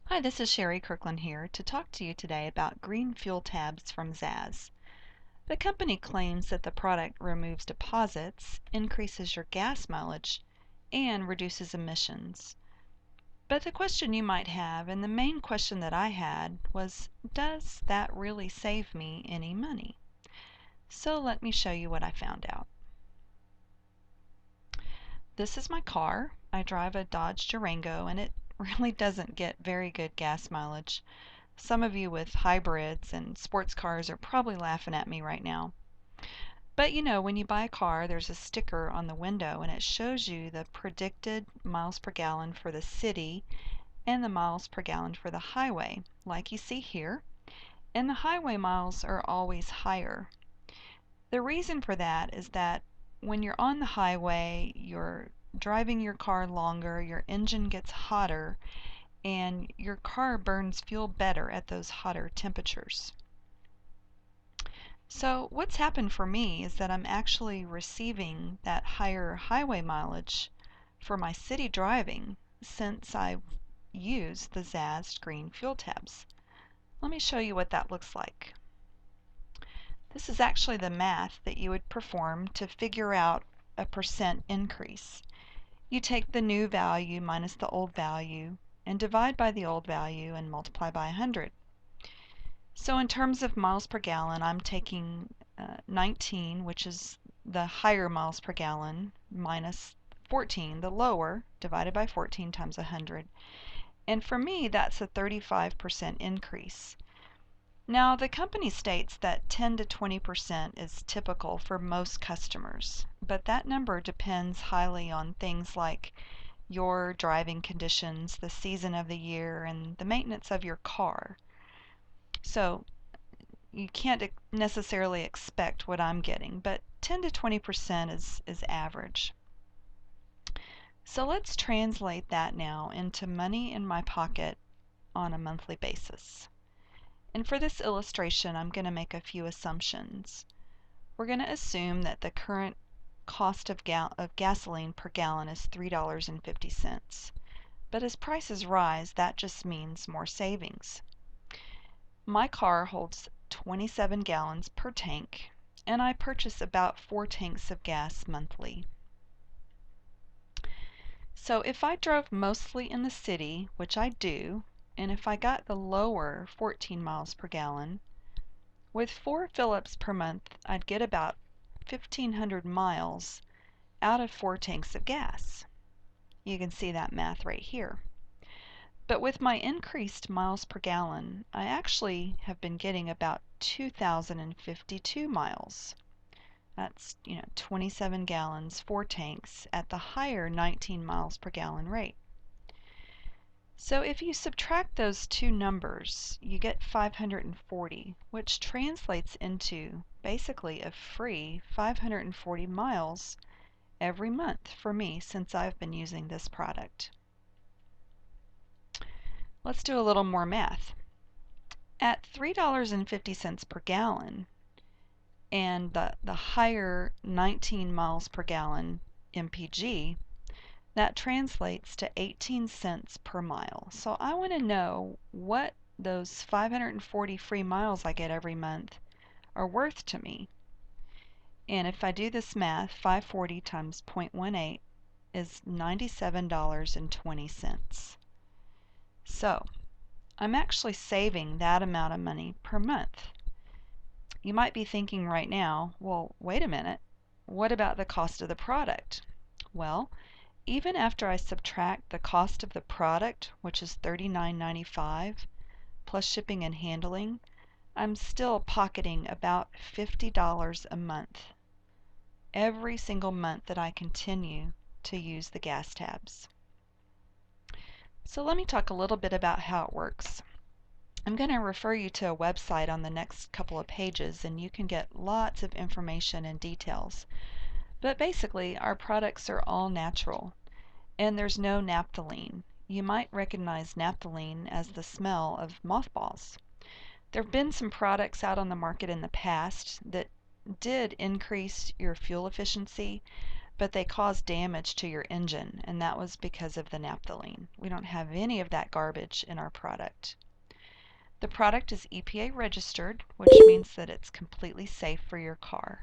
Hi, this is Sherry Kirkland here to talk to you today about green fuel tabs from Zazzed. The company claims that the product removes deposits, increases your gas mileage, and reduces emissions. But the question you might have, and the main question that I had, was does that really save me any money? So let me show you what I found out. This is my car. I drive a Dodge Durango and it really doesn't get very good gas mileage. Some of you with hybrids and sports cars are probably laughing at me right now. But you know, when you buy a car, there's a sticker on the window and it shows you the predicted miles per gallon for the city and the miles per gallon for the highway, like you see here. And the highway miles are always higher. The reason for that is that when you're on the highway, you're driving your car longer, your engine gets hotter, and your car burns fuel better at those hotter temperatures. So what's happened for me is that I'm actually receiving that higher highway mileage for my city driving since I use the Zazzed green fuel tabs. Let me show you what that looks like. This is actually the math that you would perform to figure out a percent increase. You take the new value minus the old value and divide by the old value and multiply by 100. So in terms of miles per gallon, I'm taking 19, which is the higher miles per gallon, minus 14, the lower, divided by 14 times 100. And for me, that's a 35% increase. Now, the company states that 10 to 20% is typical for most customers, but that number depends highly on things like your driving conditions, the season of the year, and the maintenance of your car. So you can't necessarily expect what I'm getting, but 10 to 20% is average. So let's translate that now into money in my pocket on a monthly basis. And for this illustration, I'm going to make a few assumptions. We're going to assume that the current cost of gasoline per gallon is $3.50. But as prices rise, that just means more savings. My car holds 27 gallons per tank, and I purchase about 4 tanks of gas monthly. So if I drove mostly in the city, which I do, and if I got the lower 14 miles per gallon, with 4 fill-ups per month, I'd get about 1,500 miles out of 4 tanks of gas. You can see that math right here. But with my increased miles per gallon, I actually have been getting about 2,052 miles. That's, 27 gallons, 4 tanks at the higher 19 miles per gallon rate. So if you subtract those two numbers, you get 540, which translates into basically a free 540 miles every month for me since I've been using this product. Let's do a little more math. At $3.50 per gallon and the higher 19 miles per gallon MPG, that translates to 18 cents per mile. So I want to know what those 540 free miles I get every month are worth to me. And if I do this math, 540 times 0.18 is $97.20. So I'm actually saving that amount of money per month. You might be thinking right now, well, wait a minute, what about the cost of the product? Well, even after I subtract the cost of the product, which is $39.95, plus shipping and handling, I'm still pocketing about $50 a month every single month that I continue to use the gas tabs. So let me talk a little bit about how it works. I'm going to refer you to a website on the next couple of pages and you can get lots of information and details. But basically, our products are all natural and there's no naphthalene. You might recognize naphthalene as the smell of mothballs. There have been some products out on the market in the past that did increase your fuel efficiency, but they cause damage to your engine, and that was because of the naphthalene. We don't have any of that garbage in our product. The product is EPA registered, which means that it's completely safe for your car.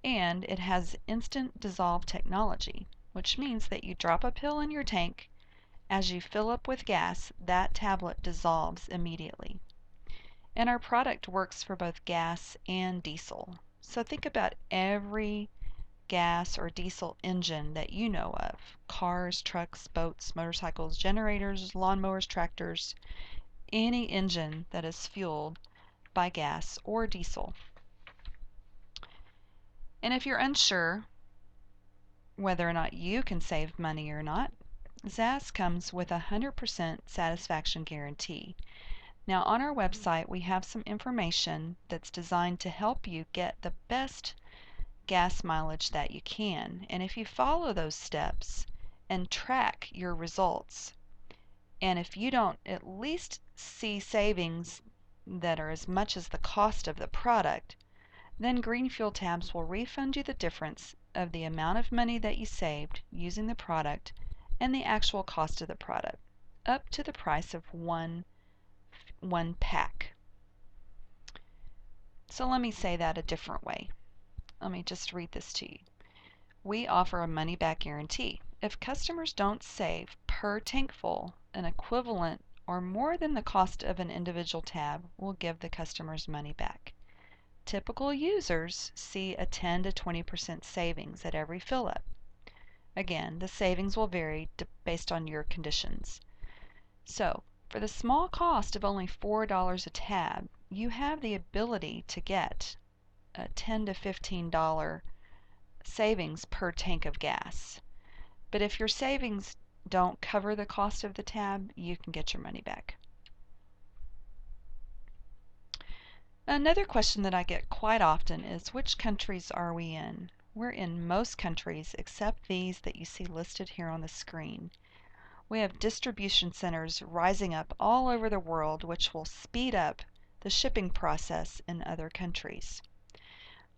And it has instant dissolve technology, which means that you drop a pill in your tank. As you fill up with gas, that tablet dissolves immediately. And our product works for both gas and diesel. So think about every gas or diesel engine that you know of. Cars, trucks, boats, motorcycles, generators, lawnmowers, tractors, any engine that is fueled by gas or diesel. And if you're unsure whether or not you can save money or not, Zazzed comes with a 100% satisfaction guarantee. Now on our website we have some information that's designed to help you get the best gas mileage that you can. And if you follow those steps and track your results, and if you don't at least see savings that are as much as the cost of the product, then Green Fuel Tabs will refund you the difference of the amount of money that you saved using the product and the actual cost of the product, up to the price of one pack. So let me say that a different way. Let me just read this to you. We offer a money-back guarantee. If customers don't save per tank full an equivalent or more than the cost of an individual tab, we'll give the customers money back. Typical users see a 10 to 20% savings at every fill-up. Again, the savings will vary based on your conditions. So, for the small cost of only $4 a tab, you have the ability to get a $10 to $15 savings per tank of gas. But if your savings don't cover the cost of the tab, you can get your money back. Another question that I get quite often is, which countries are we in? We're in most countries except these that you see listed here on the screen. We have distribution centers rising up all over the world, which will speed up the shipping process in other countries.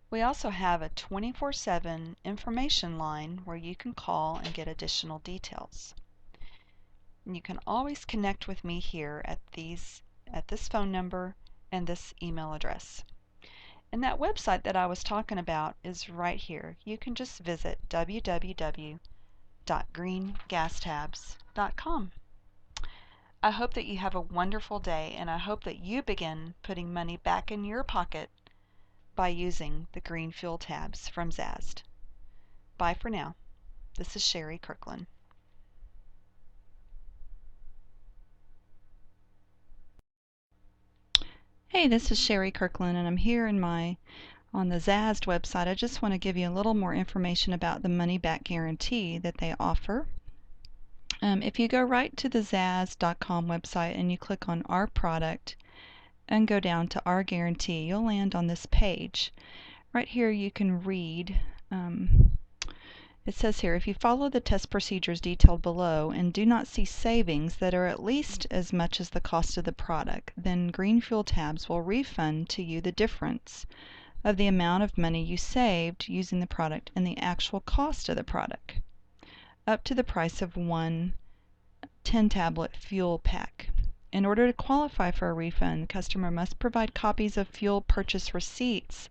We also have a 24/7 information line where you can call and get additional details. And you can always connect with me here at this phone number and this email address. And that website that I was talking about is right here. You can just visit www.greengastabs.com. I hope that you have a wonderful day, and I hope that you begin putting money back in your pocket by using the Green Fuel Tabs from Zazzed. Bye for now. This is Sherry Kirkland. Hey, this is Sherry Kirkland, and I'm here on the Zazzed website. I just want to give you a little more information about the money-back guarantee that they offer. If you go right to the Zazzed.com website and you click on our product and go down to our guarantee, you'll land on this page. Right here you can read, it says here, if you follow the test procedures detailed below and do not see savings that are at least as much as the cost of the product, then Green Fuel Tabs will refund to you the difference of the amount of money you saved using the product and the actual cost of the product, up to the price of one 10-tablet fuel pack. In order to qualify for a refund, the customer must provide copies of fuel purchase receipts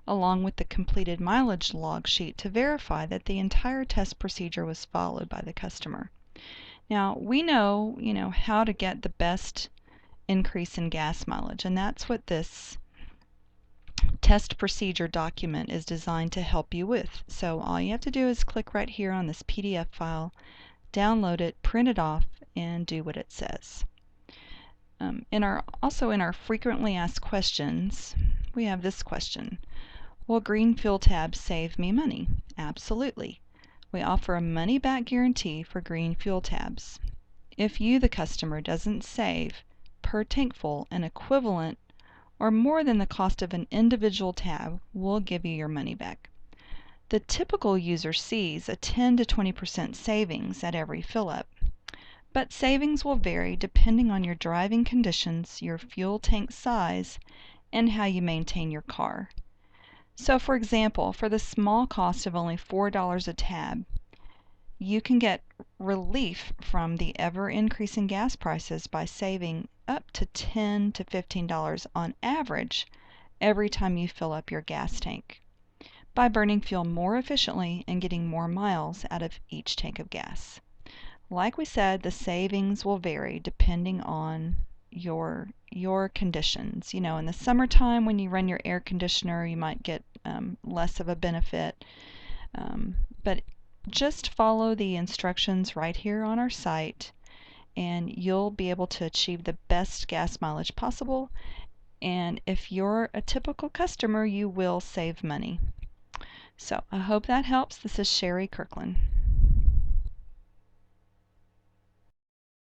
along with the completed mileage log sheet to verify that the entire test procedure was followed by the customer. Now, we know, how to get the best increase in gas mileage, and that's what this test procedure document is designed to help you with. So all you have to do is click right here on this PDF file, download it, print it off, and do what it says. Also in our frequently asked questions, we have this question. Will Green Fuel Tabs save me money? Absolutely. We offer a money-back guarantee for Green Fuel Tabs. If you, the customer, doesn't save per tankful an equivalent or more than the cost of an individual tab, we'll give you your money back. The typical user sees a 10 to 20% savings at every fill-up, but savings will vary depending on your driving conditions, your fuel tank size, and how you maintain your car. So for example, for the small cost of only $4 a tab, you can get relief from the ever-increasing gas prices by saving up to $10 to $15 on average every time you fill up your gas tank, by burning fuel more efficiently and getting more miles out of each tank of gas. Like we said, the savings will vary depending on your conditions. You know, in the summertime when you run your air conditioner, you might get less of a benefit. But just follow the instructions right here on our site and you'll be able to achieve the best gas mileage possible. And if you're a typical customer, you will save money. So I hope that helps. This is Sherry Kirkland.